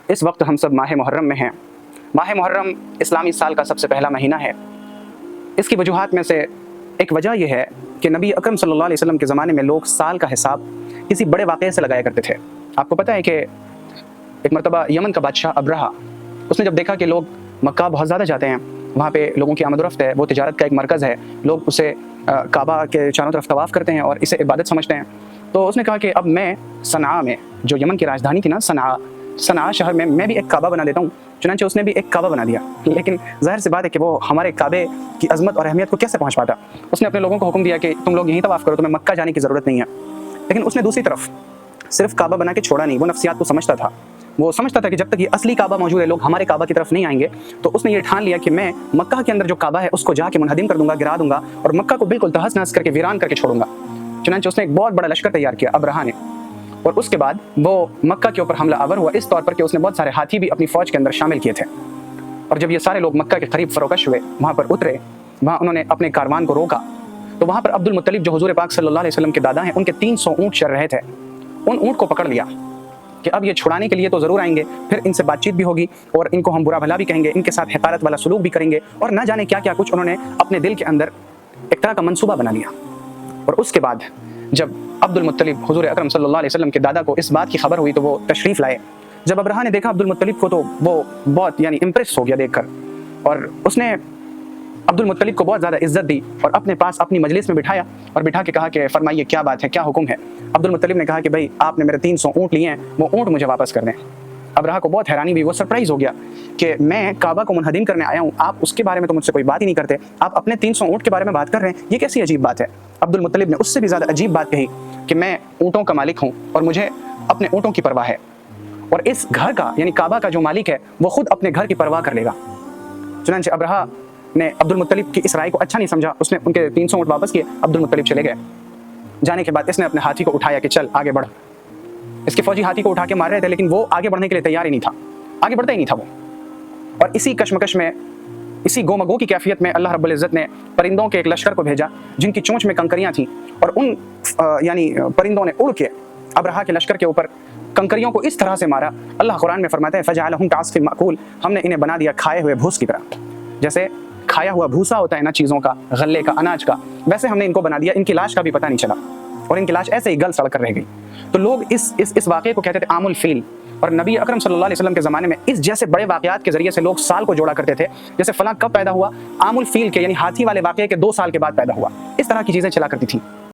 اس وقت ہم سب ماہ محرم میں ہیں۔ ماہ محرم اسلامی سال کا سب سے پہلا مہینہ ہے۔ اس کی وجوہات میں سے ایک وجہ یہ ہے کہ نبی اکرم صلی اللہ علیہ وسلم کے زمانے میں لوگ سال کا حساب کسی بڑے واقعے سے لگایا کرتے تھے۔ آپ کو پتہ ہے کہ ایک مرتبہ یمن کا بادشاہ ابرہہ، اس نے جب دیکھا کہ لوگ مکہ بہت زیادہ جاتے ہیں، وہاں پہ لوگوں کی آمد و رفت ہے، وہ تجارت کا ایک مرکز ہے، لوگ اسے کعبہ کے چاروں طرف طواف کرتے ہیں اور اسے عبادت سمجھتے ہیں، تو اس نے کہا کہ اب میں صنعاء میں، جو یمن کی راجدھانی تھی نا صنعاء شہر میں بھی ایک کعبہ بنا دیتا ہوں۔ چنانچہ اس نے بھی ایک کعبہ بنا دیا، لیکن ظاہر سی بات ہے کہ وہ ہمارے کعبے کی عظمت اور اہمیت کو کیسے پہنچ پاتا۔ اس نے اپنے لوگوں کو حکم دیا کہ تم لوگ یہیں طواف کرو، تمہیں مکہ جانے کی ضرورت نہیں ہے۔ لیکن اس نے دوسری طرف صرف کعبہ بنا کے چھوڑا نہیں، وہ نفسیات کو سمجھتا تھا۔ وہ سمجھتا تھا کہ جب تک یہ اصلی کعبہ موجود ہے، لوگ ہمارے کعبہ کی طرف نہیں آئیں گے، تو اس نے یہ ٹھان لیا کہ میں مکہ کے اندر جو کعبہ ہے اس کو جا کے منہدم کر دوں گا، گرا دوں گا اور مکہ کو بالکل تہس نہس کر کے ویران کر کے چھوڑوں گا۔ چنانچہ اس نے ایک بہت بڑا لشکر تیار کیا ابرہہ نے، اور اس کے بعد وہ مکہ کے اوپر حملہ آور ہوا اس طور پر کہ اس نے بہت سارے ہاتھی بھی اپنی فوج کے اندر شامل کیے تھے۔ اور جب یہ سارے لوگ مکہ کے قریب فروکش ہوئے، وہاں پر اترے، وہاں انہوں نے اپنے کاروان کو روکا، تو وہاں پر عبد المطلب جو حضور پاک صلی اللہ علیہ وسلم کے دادا ہیں، ان کے 300 اونٹ چر رہے تھے۔ ان اونٹ کو پکڑ لیا کہ اب یہ چھڑانے کے لیے تو ضرور آئیں گے، پھر ان سے بات چیت بھی ہوگی اور ان کو ہم برا بھلا بھی کہیں گے، ان کے ساتھ حقارت والا سلوک بھی کریں گے، اور نہ جانے کیا کیا کچھ انہوں نے اپنے دل کے اندر ایک طرح کا منصوبہ بنا لیا۔ اور اس کے بعد جب عبد المطلب حضور اکرم صلی اللہ علیہ وسلم کے دادا کو اس بات کی خبر ہوئی تو وہ تشریف لائے۔ جب ابرہہ نے دیکھا عبد المطلب کو تو وہ بہت امپریس ہو گیا دیکھ کر، اور اس نے عبد المطلب کو بہت زیادہ عزت دی اور اپنے پاس اپنی مجلس میں بٹھایا اور بٹھا کے کہا کہ فرمائیے کیا بات ہے، کیا حکم ہے۔ عبد المطلب نے کہا کہ بھائی آپ نے میرے 300 اونٹ لیے ہیں، وہ اونٹ مجھے واپس کر دیں۔ ابرہہ کو بہت حیرانی ہوئی، وہ سرپرائز ہو گیا کہ میں کعبہ کو منہدم کرنے آیا ہوں، آپ اس کے بارے میں تو مجھ سے کوئی بات ہی نہیں کرتے، آپ اپنے 300 اونٹ کے بارے میں بات کر رہے ہیں، یہ کیسی عجیب بات ہے۔ عبد المطلب نے اس سے بھی زیادہ عجیب بات کہی کہ میں اونٹوں کا مالک ہوں اور مجھے اپنے اونٹوں کی پرواہ ہے، اور اس گھر کا کعبہ کا جو مالک ہے وہ خود اپنے گھر کی پرواہ کر لے گا۔ چنانچہ ابرہہ نے عبد المطلب کی اس رائے کو اچھا نہیں سمجھا، اس نے ان کے 300 اونٹ واپس کیے، عبد المطلب چلے گئے۔ جانے کے بعد اس نے اپنے ہاتھی کو اٹھایا کہ چل آگے بڑھ۔ اس کے فوجی ہاتھی کو اٹھا کے مار رہے تھے، لیکن وہ آگے بڑھنے کے لیے تیار ہی نہیں تھا، آگے بڑھتا ہی نہیں تھا وہ۔ اور اسی کشمکش میں، اسی گو کی کیفیت میں اللہ رب العزت نے پرندوں کے ایک لشکر کو بھیجا جن کی چونچ میں کنکریاں تھیں، اور ان پرندوں نے اڑ کے ابرہہ کے لشکر کے اوپر کنکریوں کو اس طرح سے مارا، اللہ قرآن میں فرماتا ہے فَجَعَلَهُمْ كَعَصْفٍ مَأْكُولٍ، ہم نے انہیں بنا دیا کھائے ہوئے بھوس کی طرح۔ جیسے کھایا ہوا بھوسا ہوتا ہے نا چیزوں کا، غلے کا، اناج کا، ویسے ہم نے ان کو بنا دیا، ان کی لاش کا بھی پتہ نہیں چلا، اور ان کی لاش ایسے ہی گل سڑ کر رہ گئی۔ تو لوگ اس واقعے کو کہتے تھے عام الفیل، اور نبی اکرم صلی اللہ علیہ وسلم کے زمانے میں اس جیسے بڑے واقعات کے ذریعے سے لوگ سال کو جوڑا کرتے تھے، جیسے فلاں کب پیدا ہوا، عام الفیل کے ہاتھی والے واقعے کے 2 سال کے بعد پیدا ہوا، اس طرح کی چیزیں چلا کرتی تھیں۔